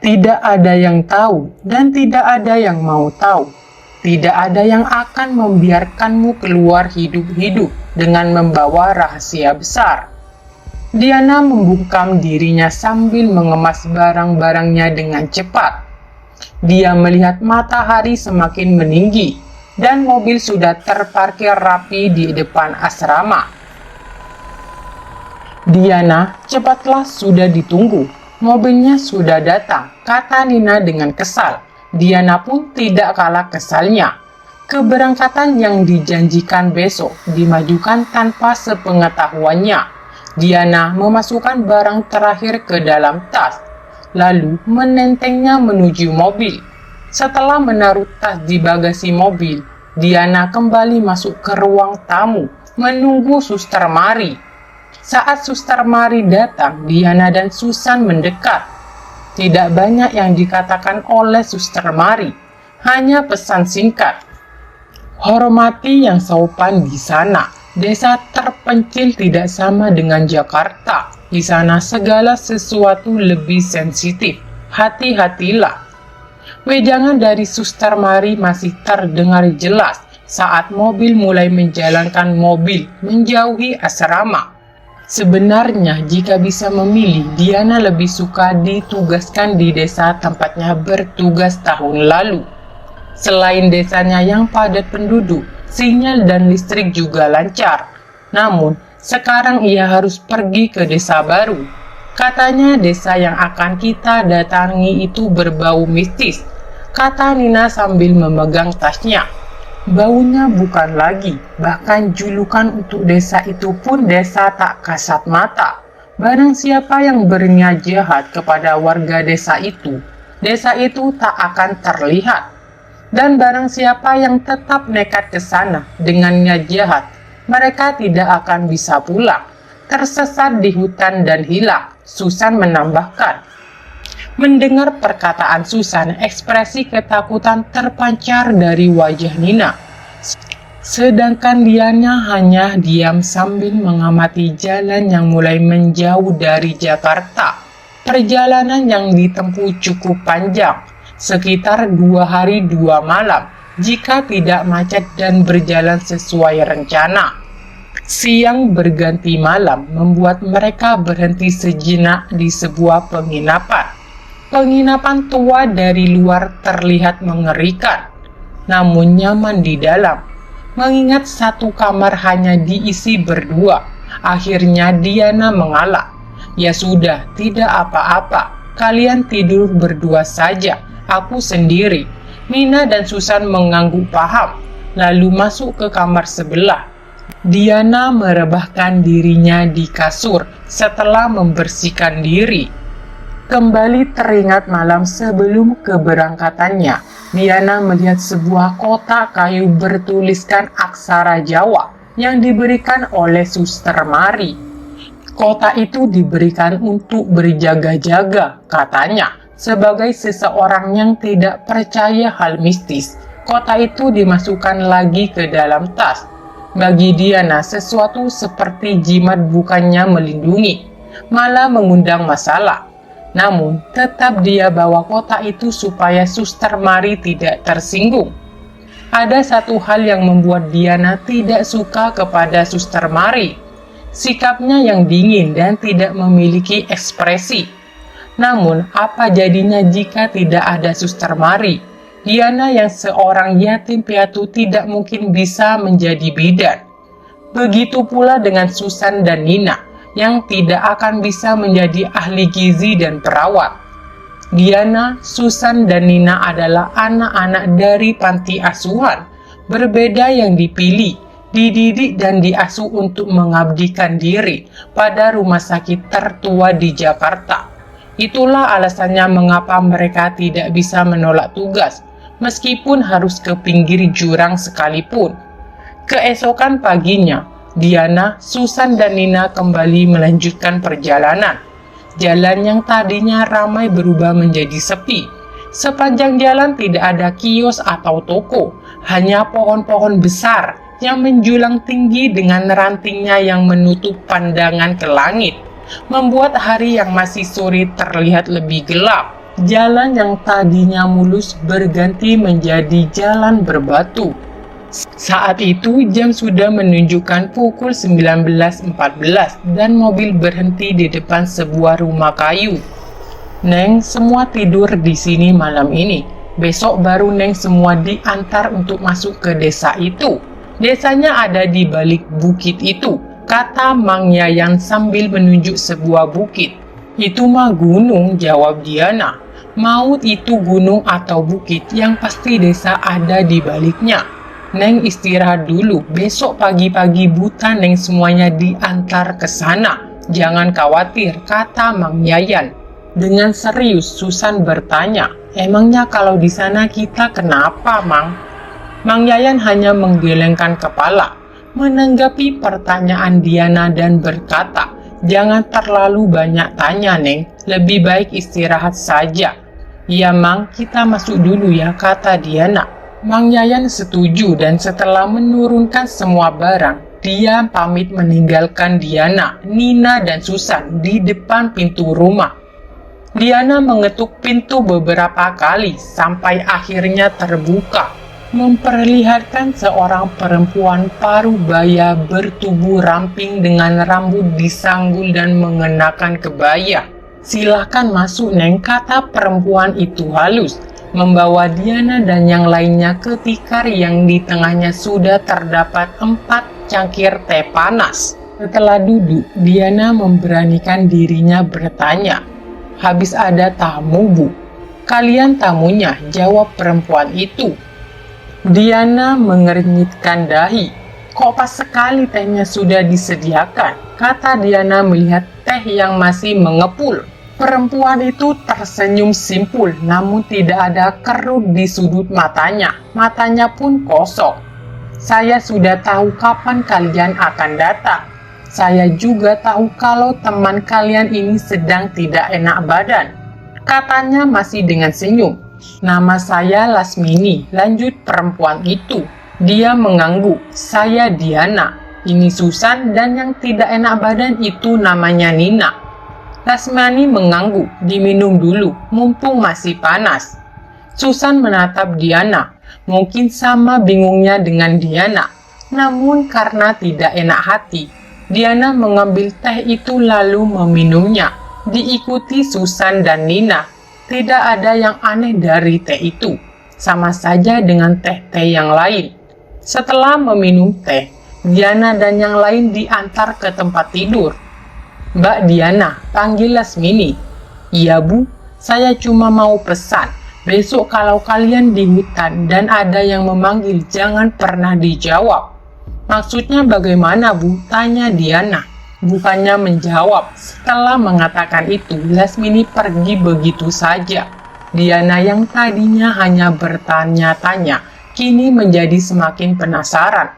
Tidak ada yang tahu dan tidak ada yang mau tahu. Tidak ada yang akan membiarkanmu keluar hidup-hidup dengan membawa rahasia besar. Diana membungkam dirinya sambil mengemas barang-barangnya dengan cepat. Dia melihat matahari semakin meninggi dan mobil sudah terparkir rapi di depan asrama. Diana, cepatlah, sudah ditunggu. Mobilnya sudah datang, kata Nina dengan kesal. Diana pun tidak kalah kesalnya. Keberangkatan yang dijanjikan besok dimajukan tanpa sepengetahuannya. Diana memasukkan barang terakhir ke dalam tas, lalu menentengnya menuju mobil. Setelah menaruh tas di bagasi mobil, Diana kembali masuk ke ruang tamu, menunggu Suster Mari. Saat Suster Mari datang, Diana dan Susan mendekat. Tidak banyak yang dikatakan oleh Suster Mari, hanya pesan singkat. Hormati yang sopan di sana. Desa terpencil tidak sama dengan Jakarta. Di sana segala sesuatu lebih sensitif. Hati-hatilah. Wejangan dari Suster Mari masih terdengar jelas saat mobil mulai menjalankan mobil menjauhi asrama. Sebenarnya jika bisa memilih, Diana lebih suka ditugaskan di desa tempatnya bertugas tahun lalu. Selain desanya yang padat penduduk, sinyal dan listrik juga lancar. Namun, sekarang ia harus pergi ke desa baru. Katanya desa yang akan kita datangi itu berbau mistis, kata Nina sambil memegang tasnya. Baunya bukan lagi, bahkan julukan untuk desa itu pun desa tak kasat mata. Barang siapa yang berniat jahat kepada warga desa itu tak akan terlihat. Dan barang siapa yang tetap nekat ke sana dengan niat jahat, mereka tidak akan bisa pulang. Tersesat di hutan dan hilang, Susan menambahkan. Mendengar perkataan Susan, ekspresi ketakutan terpancar dari wajah Nina. Sedangkan Diana hanya diam sambil mengamati jalan yang mulai menjauh dari Jakarta. Perjalanan yang ditempuh cukup panjang, sekitar 2 hari 2 malam, jika tidak macet dan berjalan sesuai rencana. Siang berganti malam membuat mereka berhenti sejenak di sebuah penginapan. Penginapan tua dari luar terlihat mengerikan, namun nyaman di dalam. Mengingat satu kamar hanya diisi berdua, akhirnya Diana mengalah. Ya sudah, tidak apa-apa. Kalian tidur berdua saja, aku sendiri. Nina dan Susan mengangguk paham, lalu masuk ke kamar sebelah. Diana merebahkan dirinya di kasur setelah membersihkan diri. Kembali teringat malam sebelum keberangkatannya, Diana melihat sebuah kotak kayu bertuliskan aksara Jawa yang diberikan oleh Suster Mari. Kotak itu diberikan untuk berjaga-jaga, katanya, sebagai seseorang yang tidak percaya hal mistis. Kotak itu dimasukkan lagi ke dalam tas. Bagi Diana, sesuatu seperti jimat bukannya melindungi, malah mengundang masalah. Namun, tetap dia bawa kotak itu supaya Suster Mari tidak tersinggung. Ada satu hal yang membuat Diana tidak suka kepada Suster Mari. Sikapnya yang dingin dan tidak memiliki ekspresi. Namun, apa jadinya jika tidak ada Suster Mari? Diana yang seorang yatim piatu tidak mungkin bisa menjadi bidan. Begitu pula dengan Susan dan Nina, yang tidak akan bisa menjadi ahli gizi dan perawat. Diana, Susan, dan Nina adalah anak-anak dari panti asuhan. Berbeda yang dipilih, dididik dan diasuh untuk mengabdikan diri pada rumah sakit tertua di Jakarta. Itulah alasannya mengapa mereka tidak bisa menolak tugas, meskipun harus ke pinggir jurang sekalipun. Keesokan paginya, Diana, Susan, dan Nina kembali melanjutkan perjalanan. Jalan yang tadinya ramai berubah menjadi sepi. Sepanjang jalan tidak ada kios atau toko, hanya pohon-pohon besar yang menjulang tinggi dengan rantingnya yang menutup pandangan ke langit, membuat hari yang masih sore terlihat lebih gelap. Jalan yang tadinya mulus berganti menjadi jalan berbatu. Saat itu jam sudah menunjukkan pukul 19.14 dan mobil berhenti di depan sebuah rumah kayu. Neng, semua tidur di sini malam ini. Besok baru Neng semua diantar untuk masuk ke desa itu. Desanya ada di balik bukit itu, kata Mang Yayan sambil menunjuk sebuah bukit. Itu mah gunung, jawab Diana. Maut itu gunung atau bukit, yang pasti desa ada di baliknya. Neng istirahat dulu, besok pagi-pagi buta Neng semuanya diantar ke sana. Jangan khawatir, kata Mang Yayan. Dengan serius Susan bertanya, emangnya kalau di sana kita kenapa, Mang? Mang Yayan hanya menggelengkan kepala, menanggapi pertanyaan Diana dan berkata, jangan terlalu banyak tanya, Neng. Lebih baik istirahat saja. Ya, Mang, kita masuk dulu ya, kata Diana. Mang Yayan setuju dan setelah menurunkan semua barang, dia pamit meninggalkan Diana, Nina, dan Susan di depan pintu rumah. Diana mengetuk pintu beberapa kali sampai akhirnya terbuka, memperlihatkan seorang perempuan parubaya bertubuh ramping dengan rambut disanggul dan mengenakan kebaya. Silakan masuk, Neng, kata perempuan itu halus, membawa Diana dan yang lainnya ke tikar yang di tengahnya sudah terdapat 4 cangkir teh panas. Setelah duduk, Diana memberanikan dirinya bertanya, habis ada tamu, Bu? Kalian tamunya, jawab perempuan itu. Diana mengernyitkan dahi. Kok pas sekali tehnya sudah disediakan, kata Diana melihat teh yang masih mengepul. Perempuan itu tersenyum simpul, namun tidak ada kerut di sudut matanya. Matanya pun kosong. Saya sudah tahu kapan kalian akan datang. Saya juga tahu kalau teman kalian ini sedang tidak enak badan. Katanya masih dengan senyum. Nama saya Lasmini, lanjut perempuan itu. Dia mengangguk. Saya Diana. Ini Susan dan yang tidak enak badan itu namanya Nina. Lasmini mengangguk, diminum dulu, mumpung masih panas. Susan menatap Diana, mungkin sama bingungnya dengan Diana. Namun karena tidak enak hati, Diana mengambil teh itu lalu meminumnya. Diikuti Susan dan Nina. Tidak ada yang aneh dari teh itu, sama saja dengan teh-teh yang lain. Setelah meminum teh, Diana dan yang lain diantar ke tempat tidur. Mbak Diana, panggil Lasmini. Iya, Bu, saya cuma mau pesan. Besok kalau kalian di hutan dan ada yang memanggil, jangan pernah dijawab. Maksudnya bagaimana, Bu? Tanya Diana. Bukannya menjawab. Setelah mengatakan itu, Lasmini pergi begitu saja. Diana yang tadinya hanya bertanya-tanya, kini menjadi semakin penasaran.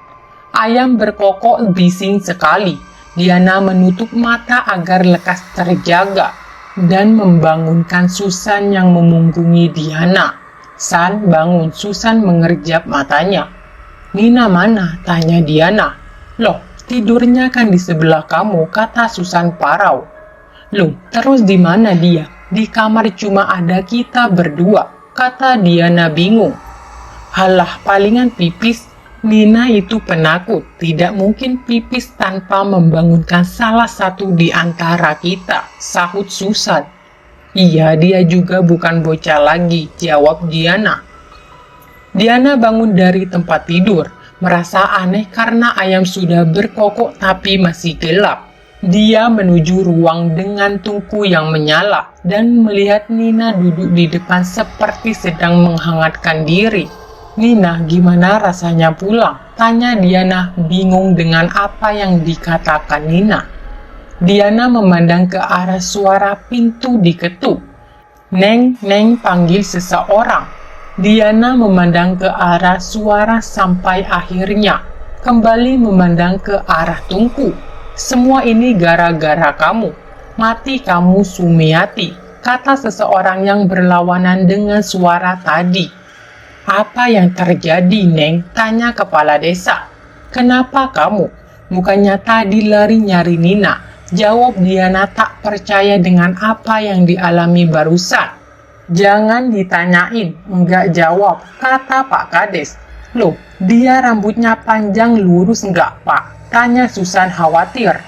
Ayam berkokok bising sekali. Diana menutup mata agar lekas terjaga dan membangunkan Susan yang memunggungi Diana. San, bangun. Susan mengerjap matanya. Nina mana? Tanya Diana. Loh, tidurnya kan di sebelah kamu, kata Susan parau. Loh, terus di mana dia? Di kamar cuma ada kita berdua, kata Diana bingung. Halah, palingan pipis. Nina itu penakut, tidak mungkin pipis tanpa membangunkan salah satu di antara kita, sahut Susan. Iya, dia juga bukan bocah lagi, jawab Diana. Diana bangun dari tempat tidur, merasa aneh karena ayam sudah berkokok tapi masih gelap. Dia menuju ruang dengan tungku yang menyala dan melihat Nina duduk di depan seperti sedang menghangatkan diri. Nina, gimana rasanya pulang? Tanya Diana, bingung dengan apa yang dikatakan Nina. Diana memandang ke arah suara pintu diketuk. Neng, Neng, panggil seseorang. Diana memandang ke arah suara sampai akhirnya kembali memandang ke arah tungku. Semua ini gara-gara kamu. Mati kamu Sumiati, kata seseorang yang berlawanan dengan suara tadi. Apa yang terjadi, Neng? Tanya kepala desa. Kenapa kamu? Bukannya tadi lari nyari Nina? Jawab Diana tak percaya dengan apa yang dialami barusan. Jangan ditanyain, enggak jawab, kata Pak Kades. Loh, dia rambutnya panjang lurus enggak, Pak? Tanya Susan khawatir.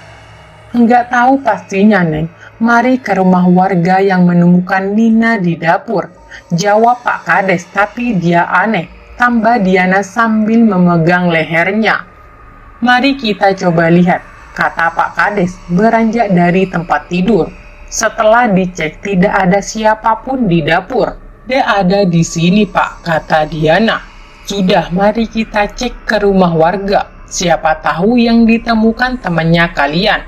Enggak tahu pastinya, Neng. Mari ke rumah warga yang menemukan Nina di dapur. Jawab Pak Kades, tapi dia aneh. Tambah Diana sambil memegang lehernya. Mari kita coba lihat, kata Pak Kades beranjak dari tempat tidur. Setelah dicek tidak ada siapapun di dapur. Dia ada di sini, Pak, kata Diana. Sudah, mari kita cek ke rumah warga. Siapa tahu yang ditemukan temannya kalian.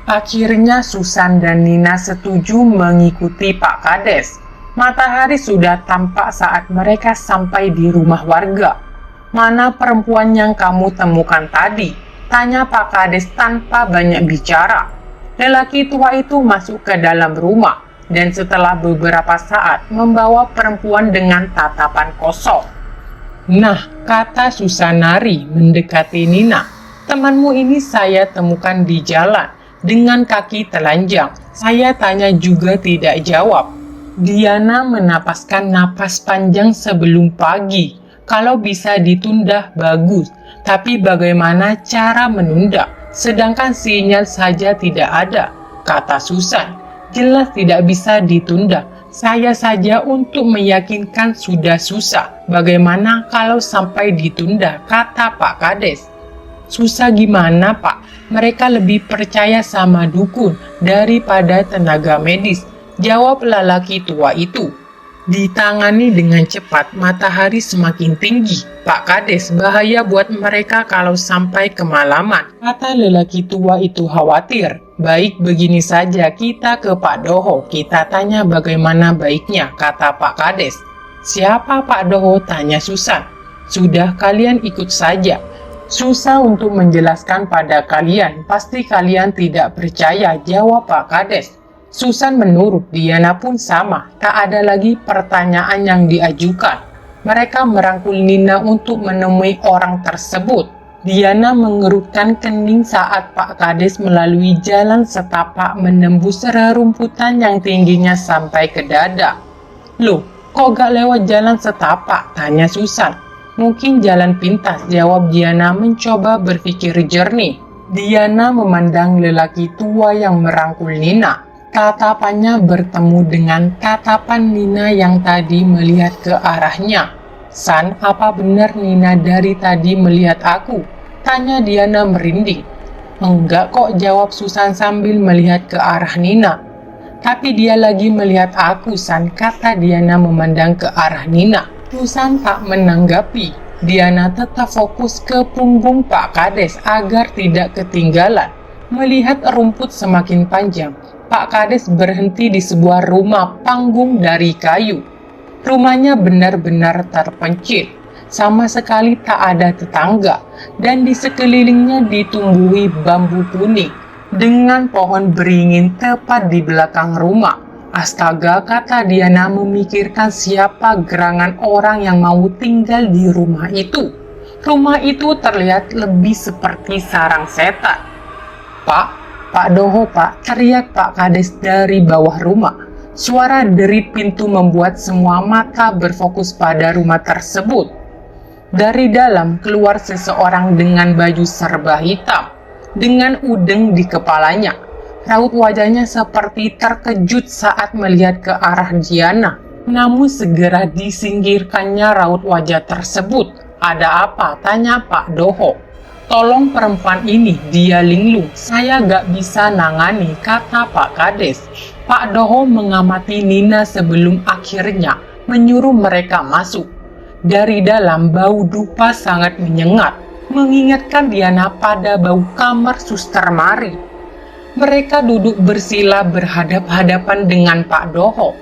Akhirnya Susan dan Nina setuju mengikuti Pak Kades. Matahari sudah tampak saat mereka sampai di rumah warga. Mana perempuan yang kamu temukan tadi? Tanya Pak Kades tanpa banyak bicara. Lelaki tua itu masuk ke dalam rumah dan setelah beberapa saat membawa perempuan dengan tatapan kosong. Nah, kata Susanari mendekati Nina, temanmu ini saya temukan di jalan dengan kaki telanjang. Saya tanya juga tidak jawab. Diana menapaskan napas panjang sebelum pagi. Kalau bisa ditunda bagus, tapi bagaimana cara menunda? Sedangkan sinyal saja tidak ada, kata Susan. Jelas tidak bisa ditunda. Saya saja untuk meyakinkan sudah susah. Bagaimana kalau sampai ditunda, kata Pak Kades. Susah gimana, Pak? Mereka lebih percaya sama dukun daripada tenaga medis, jawab lelaki tua itu. Ditangani dengan cepat, matahari semakin tinggi. Pak Kades, bahaya buat mereka kalau sampai kemalaman, kata lelaki tua itu khawatir. Baik, begini saja, kita ke Pak Doho. Kita tanya bagaimana baiknya, kata Pak Kades. Siapa Pak Doho? Tanya Susan. Sudah, kalian ikut saja. Susah untuk menjelaskan pada kalian, pasti kalian tidak percaya, jawab Pak Kades. Susan menurut, Diana pun sama, tak ada lagi pertanyaan yang diajukan. Mereka merangkul Nina untuk menemui orang tersebut. Diana mengerutkan kening saat Pak Kades melalui jalan setapak menembus rerumputan yang tingginya sampai ke dada. Loh, kok gak lewat jalan setapak? Tanya Susan. Mungkin jalan pintas, jawab Diana mencoba berpikir jernih. Diana memandang lelaki tua yang merangkul Nina. Tatapannya bertemu dengan tatapan Nina yang tadi melihat ke arahnya. San, apa benar Nina dari tadi melihat aku? Tanya Diana merinding. Enggak kok, jawab Susan sambil melihat ke arah Nina. Tapi dia lagi melihat aku, San, kata Diana memandang ke arah Nina. Susan tak menanggapi. Diana tetap fokus ke punggung Pak Kades agar tidak ketinggalan. Melihat rumput semakin panjang, Pak Kades berhenti di sebuah rumah panggung dari kayu. Rumahnya benar-benar terpencil, sama sekali tak ada tetangga, dan di sekelilingnya ditumbuhi bambu kuning dengan pohon beringin tepat di belakang rumah. Astaga, kata Diana memikirkan siapa gerangan orang yang mau tinggal di rumah itu. Rumah itu terlihat lebih seperti sarang setan. Pak Doho, Pak, teriak Pak Kades dari bawah rumah. Suara derit pintu membuat semua mata berfokus pada rumah tersebut. Dari dalam keluar seseorang dengan baju serba hitam, dengan udeng di kepalanya. Raut wajahnya seperti terkejut saat melihat ke arah Diana. Namun segera disingkirkannya raut wajah tersebut. Ada apa? Tanya Pak Doho. Tolong perempuan ini, dia linglung. Saya gak bisa nangani, kata Pak Kades. Pak Doho mengamati Nina sebelum akhirnya menyuruh mereka masuk. Dari dalam bau dupa sangat menyengat, mengingatkan Diana pada bau kamar Suster Mari. Mereka duduk bersila berhadap-hadapan dengan Pak Doho.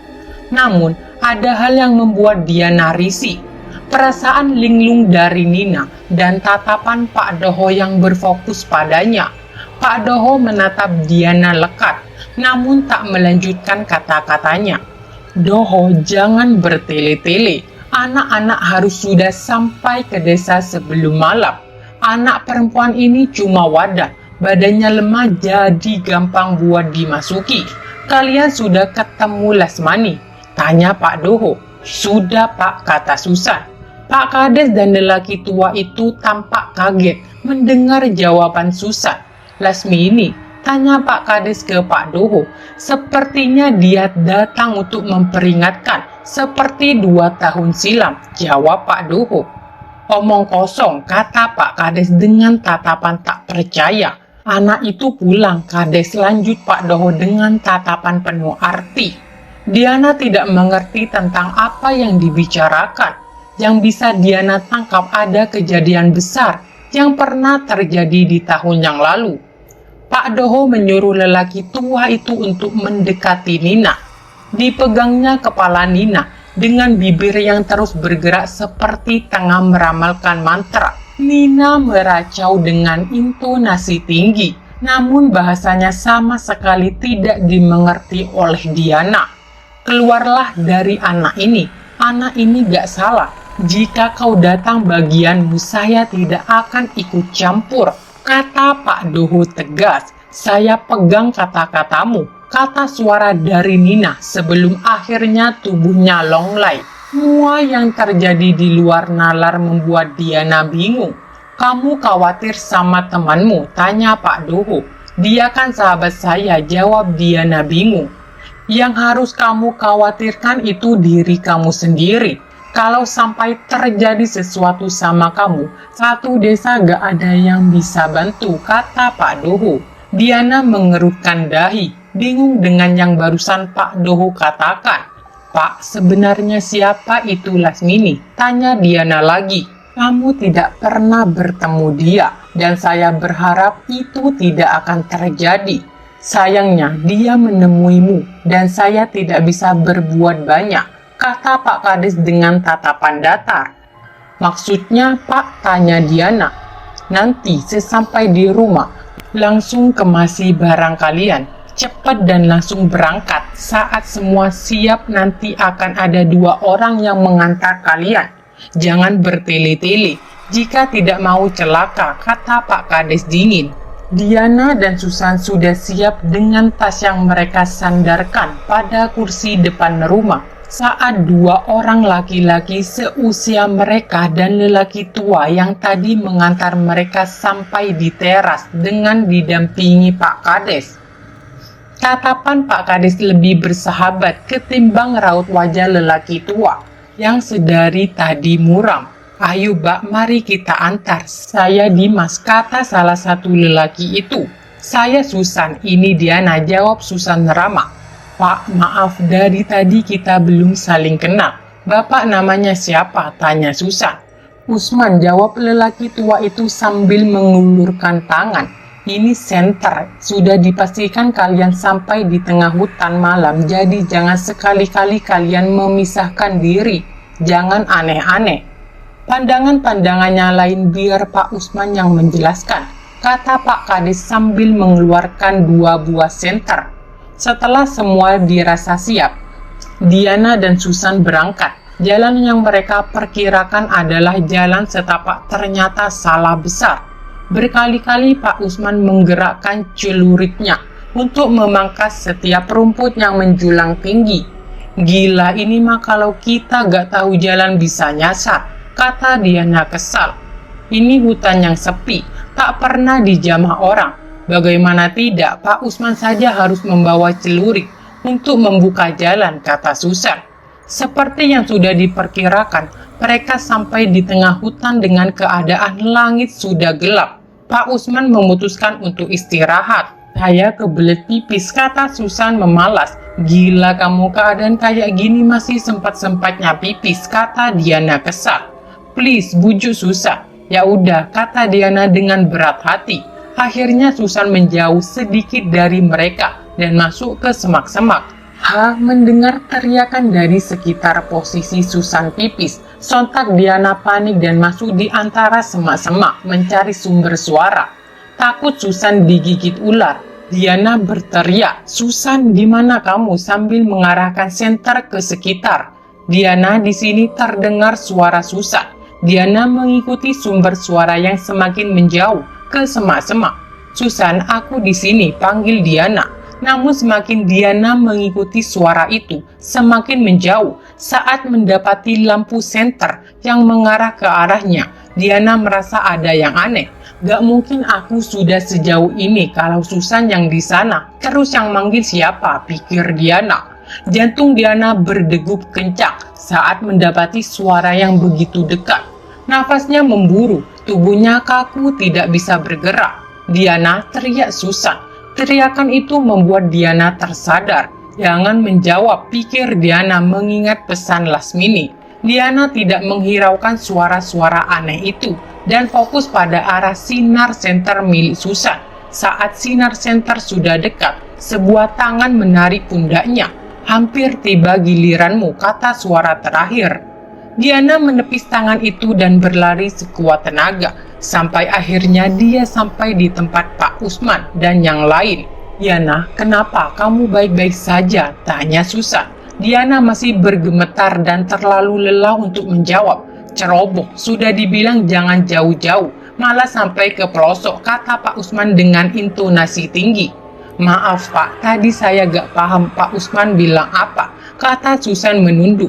Namun, ada hal yang membuat Diana risih. Perasaan linglung dari Nina dan tatapan Pak Doho yang berfokus padanya. Pak Doho menatap Diana lekat, namun tak melanjutkan kata-katanya. Doho, jangan bertele-tele. Anak-anak harus sudah sampai ke desa sebelum malam. Anak perempuan ini cuma wadah, badannya lemah jadi gampang buat dimasuki. Kalian sudah ketemu Lasmani. Tanya Pak Doho. Sudah Pak, kata Susan. Pak Kades dan lelaki tua itu tampak kaget mendengar jawaban Susan. Lasmini, tanya Pak Kades ke Pak Doho. Sepertinya dia datang untuk memperingatkan, seperti 2 tahun silam, jawab Pak Doho. Omong kosong, kata Pak Kades dengan tatapan tak percaya. Anak itu pulang, Kades lanjut Pak Doho dengan tatapan penuh arti. Diana tidak mengerti tentang apa yang dibicarakan. Yang bisa Diana tangkap ada kejadian besar yang pernah terjadi di tahun yang lalu. Pak Doho menyuruh lelaki tua itu untuk mendekati Nina. Dipegangnya kepala Nina dengan bibir yang terus bergerak seperti tengah meramalkan mantra. Nina meracau dengan intonasi tinggi, namun bahasanya sama sekali tidak dimengerti oleh Diana. Keluarlah dari anak ini gak salah. Jika kau datang bagianmu, saya tidak akan ikut campur, kata Pak Doho tegas. Saya pegang kata-katamu, kata suara dari Nina sebelum akhirnya tubuhnya longlai. Semua yang terjadi di luar nalar membuat Diana bingung. Kamu khawatir sama temanmu? Tanya Pak Doho. Dia kan sahabat saya, jawab Diana bingung. Yang harus kamu khawatirkan itu diri kamu sendiri. Kalau sampai terjadi sesuatu sama kamu, satu desa gak ada yang bisa bantu, kata Pak Doho. Diana mengerutkan dahi, bingung dengan yang barusan Pak Doho katakan. Pak, sebenarnya siapa itu Lasmini? Tanya Diana lagi. Kamu tidak pernah bertemu dia, dan saya berharap itu tidak akan terjadi. Sayangnya, dia menemuimu, dan saya tidak bisa berbuat banyak, kata Pak Kades dengan tatapan datar. Maksudnya, Pak, tanya Diana. Nanti sesampai di rumah, langsung kemasi barang kalian. Cepat dan langsung berangkat. Saat semua siap, nanti akan ada 2 orang yang mengantar kalian. Jangan bertele-tele jika tidak mau celaka, kata Pak Kades dingin. Diana dan Susan sudah siap dengan tas yang mereka sandarkan pada kursi depan rumah. Saat 2 orang laki-laki seusia mereka dan lelaki tua yang tadi mengantar mereka sampai di teras dengan didampingi Pak Kades. Tatapan Pak Kades lebih bersahabat ketimbang raut wajah lelaki tua yang sedari tadi muram. Ayo Mbak, mari kita antar. Saya Dimas, kata salah satu lelaki itu. Saya Susan, ini Diana, jawab Susan ramah. Pak, maaf, dari tadi kita belum saling kenal. Bapak namanya siapa? Tanya Susan. Usman, jawab lelaki tua itu sambil mengulurkan tangan. Ini senter, sudah dipastikan kalian sampai di tengah hutan malam, jadi jangan sekali-kali kalian memisahkan diri. Jangan aneh-aneh. Pandangan-pandangannya lain biar Pak Usman yang menjelaskan, kata Pak Kades sambil mengeluarkan 2 buah senter. Setelah semua dirasa siap, Diana dan Susan berangkat. Jalan yang mereka perkirakan adalah jalan setapak ternyata salah besar. Berkali-kali Pak Usman menggerakkan celuritnya untuk memangkas setiap rumput yang menjulang tinggi. Gila, ini mah kalau kita gak tahu jalan bisa nyasar, kata Diana kesal. Ini hutan yang sepi, tak pernah dijamah orang. Bagaimana tidak, Pak Usman saja harus membawa celurit untuk membuka jalan, kata Susan. Seperti yang sudah diperkirakan, mereka sampai di tengah hutan dengan keadaan langit sudah gelap. Pak Usman memutuskan untuk istirahat. Saya kebelet pipis, kata Susan memalas. Gila kamu, keadaan kayak gini masih sempat-sempatnya pipis, kata Diana kesal. Please, bujuk Susan. Ya udah, kata Diana dengan berat hati. Akhirnya Susan menjauh sedikit dari mereka dan masuk ke semak-semak. Mendengar teriakan dari sekitar posisi Susan pipis. Sontak Diana panik dan masuk di antara semak-semak mencari sumber suara. Takut Susan digigit ular, Diana berteriak, Susan, di mana kamu? Sambil mengarahkan senter ke sekitar. Diana, di sini terdengar suara Susan. Diana mengikuti sumber suara yang semakin menjauh ke semak-semak. Susan, aku di sini, panggil Diana. Namun semakin Diana mengikuti suara itu, semakin menjauh. Saat mendapati lampu senter yang mengarah ke arahnya, Diana merasa ada yang aneh. Gak mungkin aku sudah sejauh ini kalau Susan yang di sana. Terus yang manggil siapa? Pikir Diana. Jantung Diana berdegup kencang saat mendapati suara yang begitu dekat. Nafasnya memburu, tubuhnya kaku tidak bisa bergerak. Diana, teriak Susan. Teriakan itu membuat Diana tersadar. Jangan menjawab, pikir Diana mengingat pesan Lasmini. Diana tidak menghiraukan suara-suara aneh itu dan fokus pada arah sinar senter milik Susan. Saat sinar senter sudah dekat, sebuah tangan menarik pundaknya. Hampir tiba giliranmu, kata suara terakhir. Diana menepis tangan itu dan berlari sekuat tenaga. Sampai akhirnya dia sampai di tempat Pak Usman dan yang lain. Diana, kenapa kamu baik-baik saja? Tanya Susan. Diana masih bergemetar dan terlalu lelah untuk menjawab. Ceroboh, sudah dibilang jangan jauh-jauh, malah sampai ke pelosok, kata Pak Usman dengan intonasi tinggi. Maaf Pak, tadi saya gak paham Pak Usman bilang apa, kata Susan menunduk.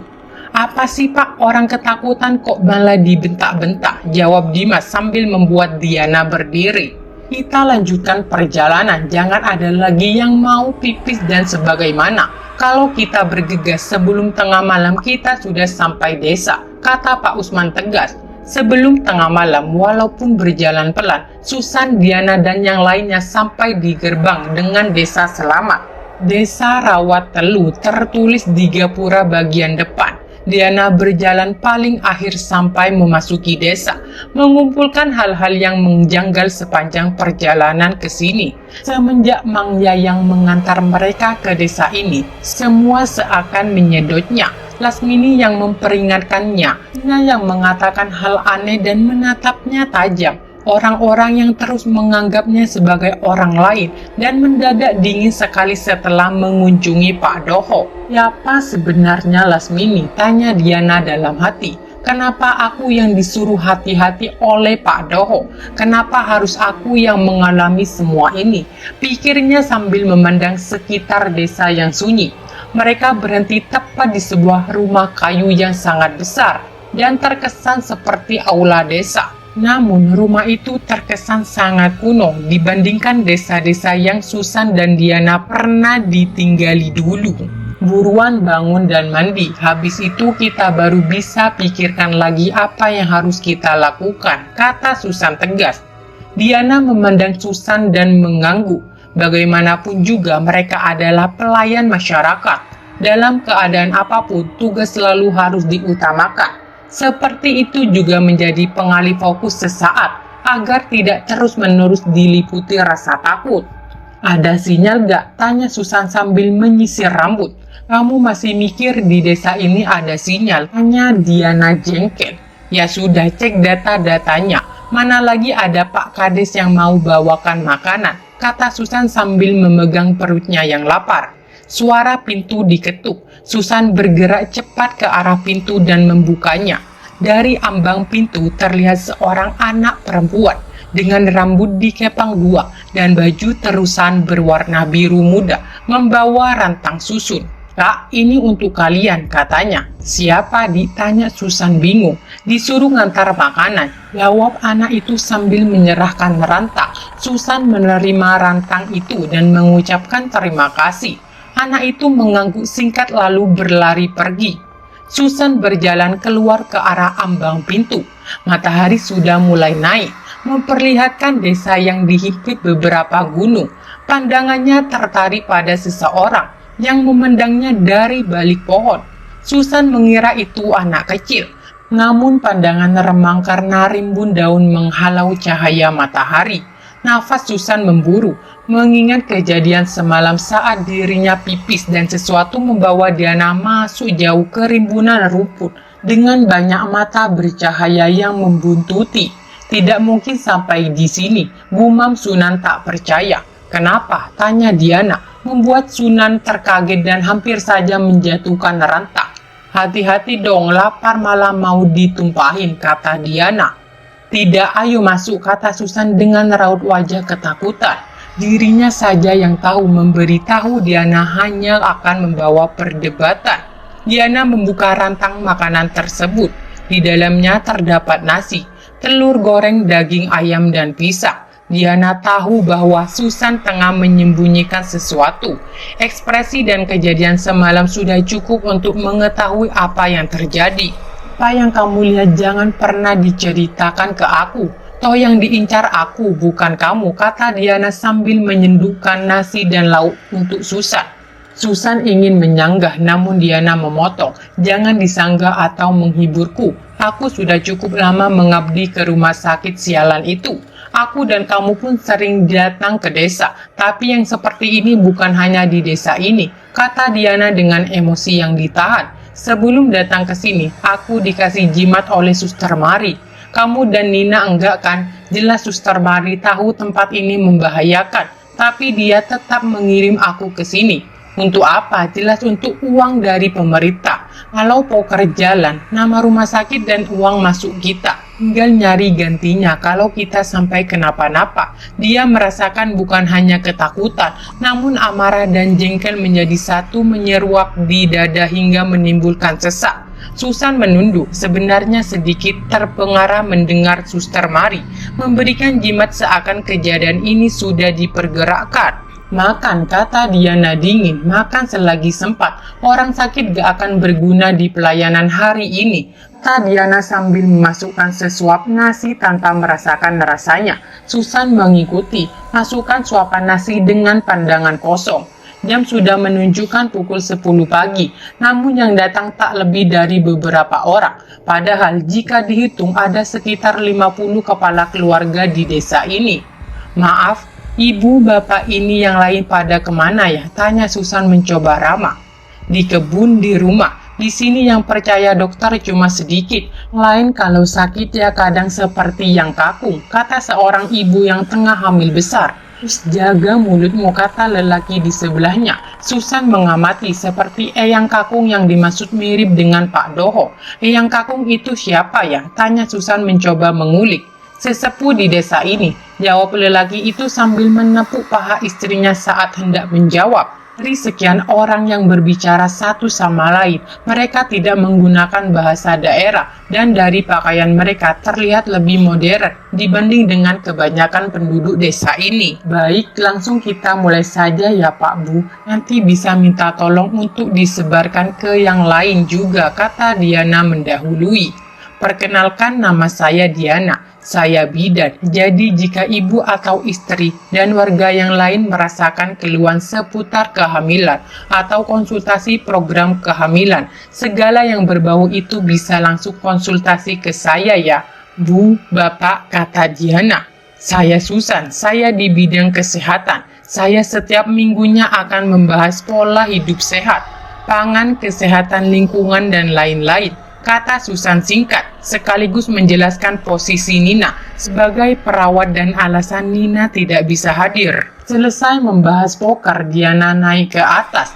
Apa sih Pak, orang ketakutan kok malah dibentak-bentak, jawab Dimas sambil membuat Diana berdiri. Kita lanjutkan perjalanan, jangan ada lagi yang mau pipis dan sebagaimana. Kalau kita bergegas sebelum tengah malam kita sudah sampai desa, kata Pak Usman tegas. Sebelum tengah malam, walaupun berjalan pelan, Susan, Diana, dan yang lainnya sampai di gerbang dengan desa selamat. Desa Rawat Telu tertulis di gapura bagian depan. Diana berjalan paling akhir sampai memasuki desa, mengumpulkan hal-hal yang menjanggal sepanjang perjalanan ke sini. Semenjak Mang Yayang mengantar mereka ke desa ini, semua seakan menyedotnya. Lasmini yang memperingatkannya, yang mengatakan hal aneh dan menatapnya tajam. Orang-orang yang terus menganggapnya sebagai orang lain dan mendadak dingin sekali setelah mengunjungi Pak Doho. Siapa sebenarnya Lasmini? Tanya Diana dalam hati. Kenapa aku yang disuruh hati-hati oleh Pak Doho? Kenapa harus aku yang mengalami semua ini? Pikirnya sambil memandang sekitar desa yang sunyi. Mereka berhenti tepat di sebuah rumah kayu yang sangat besar dan terkesan seperti aula desa. Namun rumah itu terkesan sangat kuno dibandingkan desa-desa yang Susan dan Diana pernah ditinggali dulu. Buruan bangun dan mandi, habis itu kita baru bisa pikirkan lagi apa yang harus kita lakukan, kata Susan tegas. Diana memandang Susan dan mengangguk. Bagaimanapun juga mereka adalah pelayan masyarakat. Dalam keadaan apapun, tugas selalu harus diutamakan. Seperti itu juga menjadi pengalih fokus sesaat, agar tidak terus-menerus diliputi rasa takut. Ada sinyal gak? Tanya Susan sambil menyisir rambut. Kamu masih mikir di desa ini ada sinyal? Tanya Diana jengkel. Ya sudah, cek data-datanya. Mana lagi ada Pak Kades yang mau bawakan makanan? Kata Susan sambil memegang perutnya yang lapar. Suara pintu diketuk. Susan bergerak cepat ke arah pintu dan membukanya. Dari ambang pintu terlihat seorang anak perempuan dengan rambut dikepang dua dan baju terusan berwarna biru muda membawa rantang susun. Kak, ini untuk kalian, katanya. Siapa? Ditanya Susan bingung. Disuruh ngantar makanan, jawab anak itu sambil menyerahkan rantang. Susan menerima rantang itu dan mengucapkan terima kasih. Anak itu mengangguk singkat lalu berlari pergi. Susan berjalan keluar ke arah ambang pintu. Matahari sudah mulai naik, memperlihatkan desa yang dihimpit beberapa gunung. Pandangannya tertarik pada seseorang yang memandangnya dari balik pohon. Susan mengira itu anak kecil. Namun pandangan remang karena rimbun daun menghalau cahaya matahari. Nafas Susan memburu, mengingat kejadian semalam saat dirinya pipis dan sesuatu membawa Diana masuk jauh ke rimbunan rumput dengan banyak mata bercahaya yang membuntuti. Tidak mungkin sampai di sini, gumam Sunan tak percaya. Kenapa? Tanya Diana, membuat Sunan terkaget dan hampir saja menjatuhkan rantang. Hati-hati dong, lapar malah mau ditumpahin, kata Diana. Tidak, ayo masuk, kata Susan dengan raut wajah ketakutan. Dirinya saja yang tahu memberitahu Diana hanya akan membawa perdebatan. Diana membuka rantang makanan tersebut. Di dalamnya terdapat nasi, telur goreng, daging ayam, dan pisang. Diana tahu bahwa Susan tengah menyembunyikan sesuatu. Ekspresi dan kejadian semalam sudah cukup untuk mengetahui apa yang terjadi. Apa yang kamu lihat jangan pernah diceritakan ke aku. Toh yang diincar aku, bukan kamu, kata Diana sambil menyendukkan nasi dan lauk untuk Susan. Susan ingin menyanggah, namun Diana memotong. Jangan disanggah atau menghiburku. Aku sudah cukup lama mengabdi ke rumah sakit sialan itu. Aku dan kamu pun sering datang ke desa, tapi yang seperti ini bukan hanya di desa ini, kata Diana dengan emosi yang ditahan. Sebelum datang ke sini, aku dikasih jimat oleh Suster Mari. Kamu dan Nina enggak kan? Jelas Suster Mari tahu tempat ini membahayakan, tapi dia tetap mengirim aku ke sini. Untuk apa? Jelas untuk uang dari pemerintah. Kalau poker jalan, nama rumah sakit dan uang masuk kita. Tinggal nyari gantinya kalau kita sampai kenapa-napa. Dia merasakan bukan hanya ketakutan, namun amarah dan jengkel menjadi satu menyeruak di dada hingga menimbulkan sesak. Susan menunduk, sebenarnya sedikit terpengaruh mendengar Suster Mari memberikan jimat seakan kejadian ini sudah dipergerakkan. Makan, kata Diana dingin, makan selagi sempat. Orang sakit gak akan berguna di pelayanan hari ini, kata Diana sambil memasukkan sesuap nasi tanpa merasakan rasanya. Susan mengikuti, masukkan suapan nasi dengan pandangan kosong. Jam sudah menunjukkan pukul 10 pagi, namun yang datang tak lebih dari beberapa orang. Padahal jika dihitung ada sekitar 50 kepala keluarga di desa ini. Maaf, ibu bapak ini yang lain pada kemana ya? Tanya Susan mencoba ramah. Di kebun, di rumah. Di sini yang percaya dokter cuma sedikit. Lain kalau sakit ya kadang seperti yang kakung, kata seorang ibu yang tengah hamil besar. Terus jaga mulutmu, kata lelaki di sebelahnya. Susan mengamati seperti Eyang Kakung yang dimaksud mirip dengan Pak Doho. Eyang Kakung itu siapa ya? Tanya Susan mencoba mengulik. Sesepuh di desa ini, jawab lelaki itu sambil menepuk paha istrinya saat hendak menjawab. Dari sekian orang yang berbicara satu sama lain, mereka tidak menggunakan bahasa daerah dan dari pakaian mereka terlihat lebih modern dibanding dengan kebanyakan penduduk desa ini. Baik, langsung kita mulai saja ya Pak Bu. Nanti bisa minta tolong untuk disebarkan ke yang lain juga, kata Diana mendahului. Perkenalkan, nama saya Diana. Saya bidan, jadi jika ibu atau istri dan warga yang lain merasakan keluhan seputar kehamilan atau konsultasi program kehamilan, segala yang berbau itu bisa langsung konsultasi ke saya ya, Bu, Bapak, kata Diana. Saya Susan, saya di bidang kesehatan. Saya setiap minggunya akan membahas pola hidup sehat, pangan, kesehatan lingkungan, dan lain-lain, kata Susan singkat, sekaligus menjelaskan posisi Nina sebagai perawat dan alasan Nina tidak bisa hadir. Selesai membahas poker, Diana naik ke atas.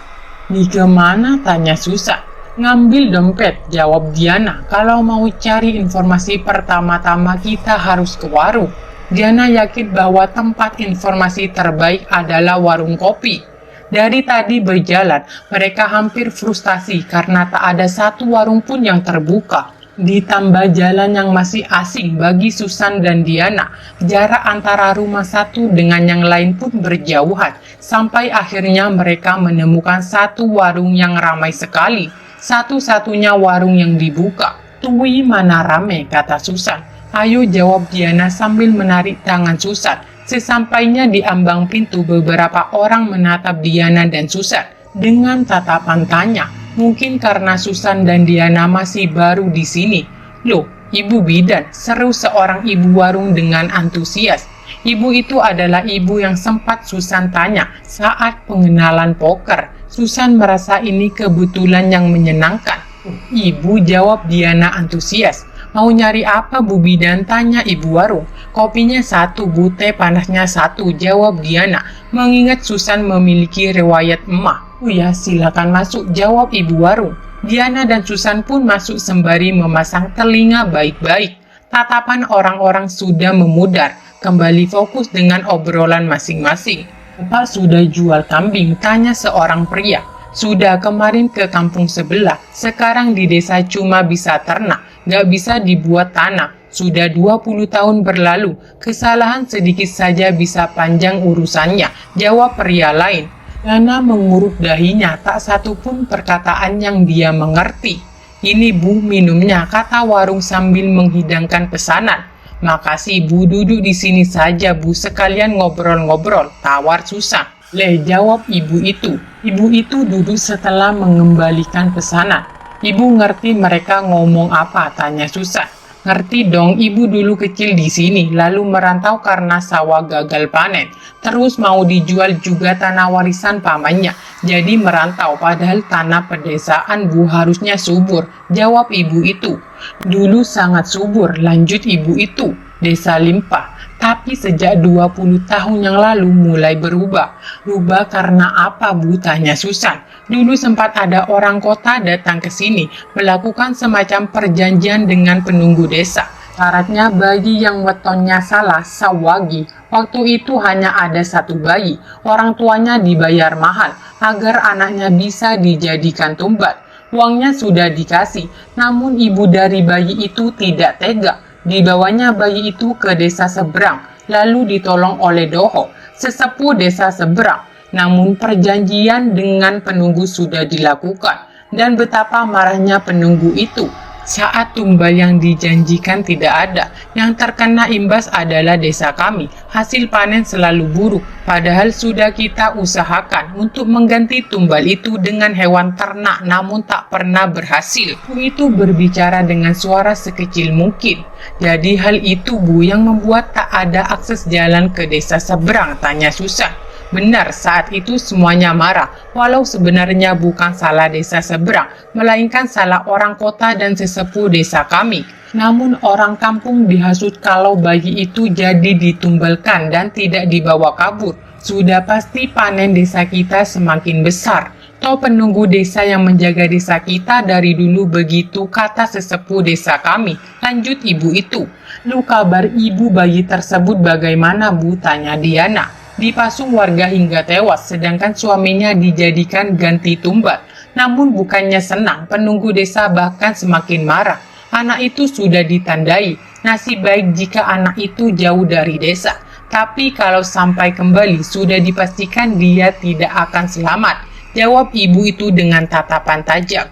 Di kemana? Tanya Susan. Ngambil dompet, jawab Diana. Kalau mau cari informasi pertama-tama kita harus ke warung. Diana yakin bahwa tempat informasi terbaik adalah warung kopi. Dari tadi berjalan, mereka hampir frustasi karena tak ada satu warung pun yang terbuka. Ditambah jalan yang masih asing bagi Susan dan Diana, jarak antara rumah satu dengan yang lain pun berjauhan. Sampai akhirnya mereka menemukan satu warung yang ramai sekali. Satu-satunya warung yang dibuka. Tui mana rame, kata Susan. Ayo, jawab Diana sambil menarik tangan Susan. Sesampainya di ambang pintu, beberapa orang menatap Diana dan Susan dengan tatapan tanya. Mungkin karena Susan dan Diana masih baru di sini. Loh, Ibu bidan, seru seorang ibu warung dengan antusias. Ibu itu adalah ibu yang sempat Susan tanya saat pengenalan poker. Susan merasa ini kebetulan yang menyenangkan. Ibu, jawab Diana antusias. Mau nyari apa Bu bidan? Tanya ibu warung. Kopinya satu, Bu, teh panasnya satu, jawab Diana. Mengingat Susan memiliki riwayat emah. Oh ya, silakan masuk, jawab ibu warung. Diana dan Susan pun masuk sembari memasang telinga baik-baik. Tatapan orang-orang sudah memudar. kembali fokus dengan obrolan masing-masing. "Bapak sudah jual kambing?" tanya seorang pria. "Sudah, kemarin ke kampung sebelah. Sekarang di desa cuma bisa ternak, nggak bisa dibuat tanah. Sudah 20 tahun berlalu, kesalahan sedikit saja bisa panjang urusannya," jawab pria lain. Yana mengurut dahinya, tak satu pun perkataan yang dia mengerti. "Ini Bu, minumnya," kata warung sambil menghidangkan pesanan. "Makasih Bu, duduk di sini saja Bu, sekalian ngobrol-ngobrol," tawar Susan. "Leh," jawab ibu itu. Ibu itu duduk setelah mengembalikan pesanan. "Ibu ngerti mereka ngomong apa?" tanya Susan. "Ngerti dong, ibu dulu kecil di sini, lalu merantau karena sawah gagal panen. Terus mau dijual juga tanah warisan pamannya. Jadi merantau, padahal tanah pedesaan Bu harusnya subur," jawab ibu itu. "Dulu sangat subur," lanjut ibu itu. "Desa limpah. Tapi sejak 20 tahun yang lalu mulai berubah." "Rubah karena apa Bu?" tanya Susan. "Dulu sempat ada orang kota datang ke sini, melakukan semacam perjanjian dengan penunggu desa. Syaratnya bayi yang wetonnya salah, sawagi. Waktu itu hanya ada satu bayi. Orang tuanya dibayar mahal agar anaknya bisa dijadikan tumbal. Uangnya sudah dikasih, namun ibu dari bayi itu tidak tega. Dibawanya bayi itu ke desa seberang, lalu ditolong oleh Doho, sesepuh desa seberang. Namun perjanjian dengan penunggu sudah dilakukan, dan betapa marahnya penunggu itu saat tumbal yang dijanjikan tidak ada. Yang terkena imbas adalah desa kami. Hasil panen selalu buruk, padahal sudah kita usahakan untuk mengganti tumbal itu dengan hewan ternak, namun tak pernah berhasil." Bu itu berbicara dengan suara sekecil mungkin. "Jadi hal itu Bu yang membuat tak ada akses jalan ke desa seberang?" tanya Susan. "Benar, saat itu semuanya marah, walau sebenarnya bukan salah desa seberang, melainkan salah orang kota dan sesepuh desa kami. Namun orang kampung dihasut kalau bayi itu jadi ditumbalkan dan tidak dibawa kabur. Sudah pasti panen desa kita semakin besar. Toh penunggu desa yang menjaga desa kita dari dulu begitu," kata sesepuh desa kami, lanjut ibu itu. "Lu kabar ibu bayi tersebut bagaimana Bu?" tanya Diana. "Dipasung warga hingga tewas, sedangkan suaminya dijadikan ganti tumbal. Namun bukannya senang, penunggu desa bahkan semakin marah. Anak itu sudah ditandai, nasib baik jika anak itu jauh dari desa. Tapi kalau sampai kembali, sudah dipastikan dia tidak akan selamat," jawab ibu itu dengan tatapan tajam.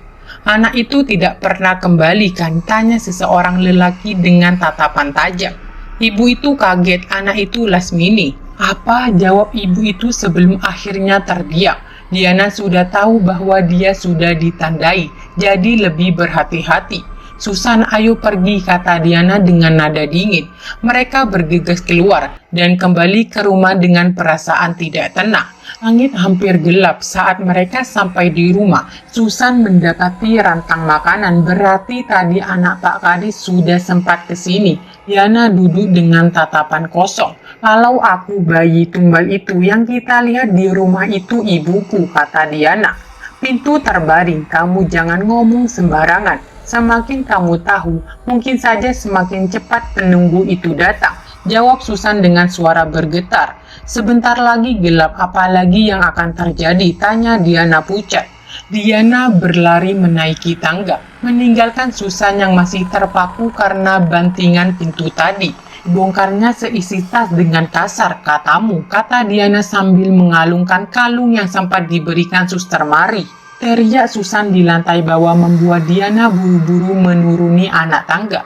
"Anak itu tidak pernah kembali kan?" tanya seseorang lelaki dengan tatapan tajam. Ibu itu kaget, anak itu Lasmini. "Apa?" jawab ibu itu sebelum akhirnya terdiam. Diana sudah tahu bahwa dia sudah ditandai, jadi lebih berhati-hati. "Susan, ayo pergi," kata Diana dengan nada dingin. Mereka bergegas keluar dan kembali ke rumah dengan perasaan tidak tenang. Langit hampir gelap saat mereka sampai di rumah. Susan mendapati rantang makanan, berarti tadi anak Pak Kadis sudah sempat ke sini. Diana duduk dengan tatapan kosong. "Kalau aku bayi tumbal itu yang kita lihat di rumah itu ibuku," kata Diana. "Pintu terbaring, kamu jangan ngomong sembarangan. Semakin kamu tahu, mungkin saja semakin cepat penunggu itu datang," jawab Susan dengan suara bergetar. "Sebentar lagi gelap, apalagi yang akan terjadi?" tanya Diana pucat. Diana berlari menaiki tangga, meninggalkan Susan yang masih terpaku karena bantingan pintu tadi. "Bongkarnya seisi tas dengan kasar, katamu," kata Diana sambil mengalungkan kalung yang sempat diberikan Suster Mari. Teriak Susan di lantai bawah membuat Diana buru-buru menuruni anak tangga.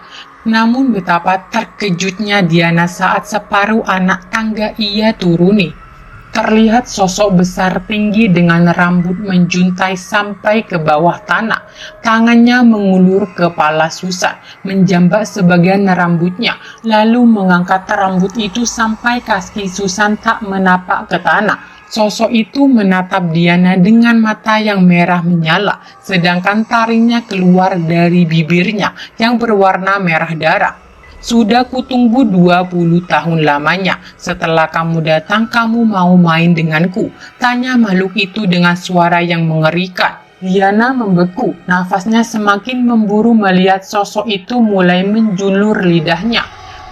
Namun betapa terkejutnya Diana saat separuh anak tangga ia turuni. Terlihat sosok besar tinggi dengan rambut menjuntai sampai ke bawah tanah. Tangannya mengulur kepala Susan, menjambak sebagian rambutnya, lalu mengangkat rambut itu sampai kaki Susan tak menapak ke tanah. Sosok itu menatap Diana dengan mata yang merah menyala, sedangkan taringnya keluar dari bibirnya yang berwarna merah darah. "Sudah kutunggu 20 tahun lamanya. Setelah kamu datang, kamu mau main denganku?" tanya makhluk itu dengan suara yang mengerikan. Diana membeku, nafasnya semakin memburu melihat sosok itu mulai menjulur lidahnya.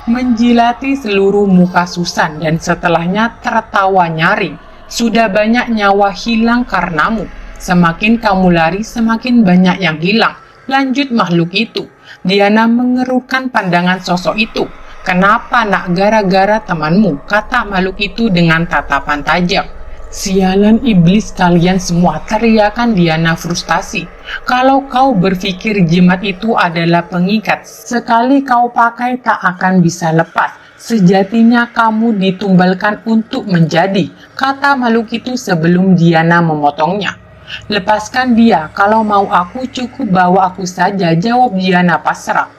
menjilati seluruh muka Susan dan setelahnya tertawa nyaring. Sudah banyak nyawa hilang karenamu. Semakin kamu lari, semakin banyak yang hilang. Lanjut makhluk itu. Diana mengerutkan pandangan sosok itu. Kenapa nak, gara-gara temanmu, kata makhluk itu dengan tatapan tajam. Sialan iblis kalian semua, teriakan Diana frustasi. Kalau kau berpikir jimat itu adalah pengikat, sekali kau pakai tak akan bisa lepas. Sejatinya kamu ditumbalkan untuk menjadi, kata makhluk itu sebelum Diana memotongnya. Lepaskan dia, kalau mau aku cukup bawa aku saja, jawab Diana pasrah.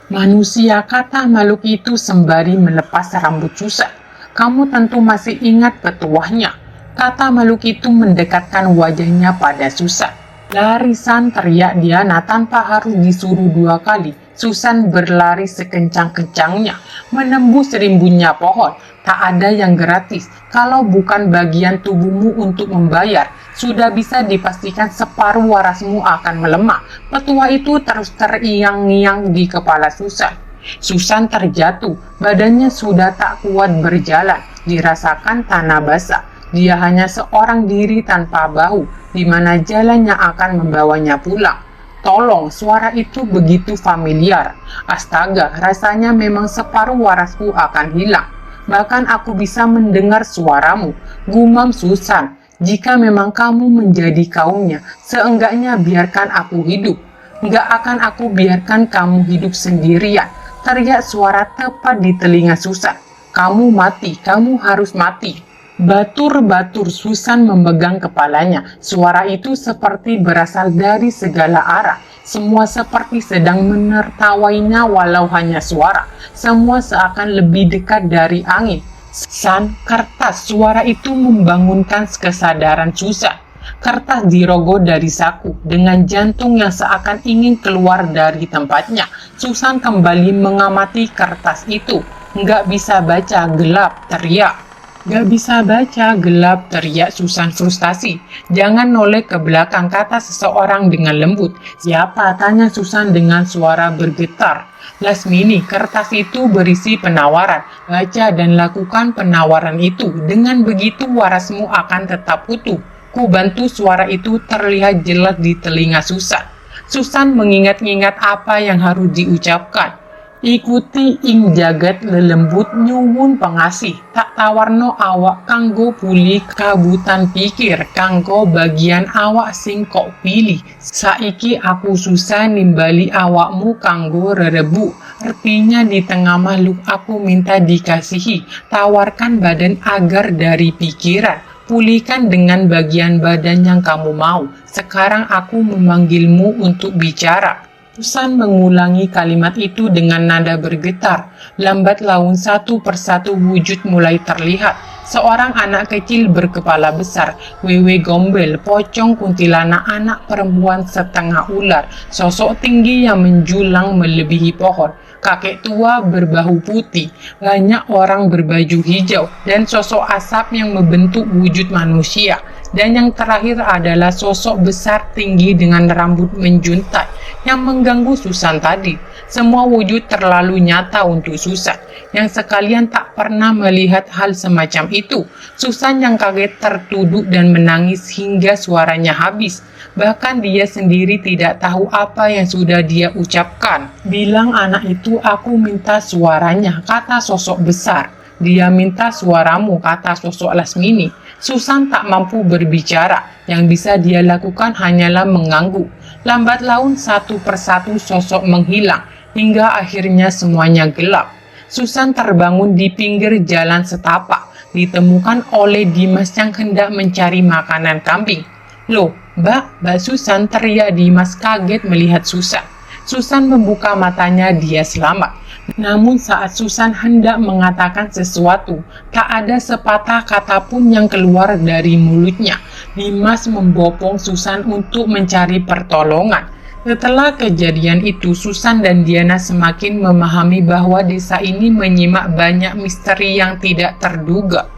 Manusia, kata makhluk itu sembari melepas rambut Susan. Kamu tentu masih ingat petuahnya. Kata makhluk itu mendekatkan wajahnya pada Susan. Larisan, teriak Diana tanpa harus disuruh 2 kali. Susan berlari sekencang-kencangnya, menembus rimbunnya pohon. Tak ada yang gratis. Kalau bukan bagian tubuhmu untuk membayar, sudah bisa dipastikan separuh warasmu akan melemah. Petua itu terus terngiang-ngiang di kepala Susan. Susan terjatuh, badannya sudah tak kuat berjalan, dirasakan tanah basah. Dia hanya seorang diri tanpa bahu, di mana jalannya akan membawanya pulang. Tolong, suara itu begitu familiar. Astaga, rasanya memang separuh warasku akan hilang. Bahkan aku bisa mendengar suaramu, gumam Susan. Jika memang kamu menjadi kaumnya, seenggaknya biarkan aku hidup. Nggak akan aku biarkan kamu hidup sendirian, teriak suara tepat di telinga Susan. Kamu mati, kamu harus mati. Batur-batur Susan memegang kepalanya. Suara itu seperti berasal dari segala arah. Semua seperti sedang menertawainya walau hanya suara. Semua seakan lebih dekat dari angin. San, kertas, suara itu membangunkan kesadaran Susan. Kertas dirogoh dari saku dengan jantung yang seakan ingin keluar dari tempatnya. Susan kembali mengamati kertas itu. Nggak bisa baca, gelap, teriak. Gak bisa baca, gelap, teriak Susan frustasi. Jangan noleh ke belakang, kata seseorang dengan lembut. Siapa? Tanya Susan dengan suara bergetar. Lasmini, kertas itu berisi penawaran. Baca dan lakukan penawaran itu. Dengan begitu warasmu akan tetap utuh. Ku bantu, suara itu terlihat jelas di telinga Susan. Susan mengingat-ingat apa yang harus diucapkan. Ikuti ing jagat lelembut nyuwun pengasih, tak tawarno awak kanggo pulih kabutan pikir, kanggo bagian awak sing kok pilih. Saiki aku susah nimbali awakmu kanggo rerebu. Artinya di tengah makhluk aku minta dikasihi, tawarkan badan agar dari pikiran. Pulihkan dengan bagian badan yang kamu mau. Sekarang aku memanggilmu untuk bicara. Susan mengulangi kalimat itu dengan nada bergetar. Lambat laun satu persatu wujud mulai terlihat. Seorang anak kecil berkepala besar, wewe gombel, pocong kuntilanak, anak perempuan setengah ular, sosok tinggi yang menjulang melebihi pohon, kakek tua berbahu putih, banyak orang berbaju hijau, dan sosok asap yang membentuk wujud manusia. Dan yang terakhir adalah sosok besar tinggi dengan rambut menjuntai yang mengganggu Susan tadi. Semua wujud terlalu nyata untuk Susan, yang sekalian tak pernah melihat hal semacam itu. Susan yang kaget tertuduk dan menangis hingga suaranya habis. Bahkan dia sendiri tidak tahu apa yang sudah dia ucapkan. Bilang anak itu, aku minta suaranya, kata sosok besar. Dia minta suaramu, kata sosok Lasmini. Susan tak mampu berbicara, yang bisa dia lakukan hanyalah mengangguk. Lambat laun satu persatu sosok menghilang, hingga akhirnya semuanya gelap. Susan terbangun di pinggir jalan setapak, ditemukan oleh Dimas yang hendak mencari makanan kambing. Loh, Mbak Susan, teriak Dimas kaget melihat Susan. Susan membuka matanya, dia selamat. Namun saat Susan hendak mengatakan sesuatu, tak ada sepatah kata pun yang keluar dari mulutnya. Dimas membopong Susan untuk mencari pertolongan. Setelah kejadian itu, Susan dan Diana semakin memahami bahwa desa ini menyimak banyak misteri yang tidak terduga.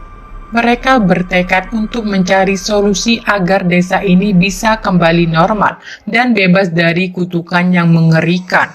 Mereka bertekad untuk mencari solusi agar desa ini bisa kembali normal dan bebas dari kutukan yang mengerikan.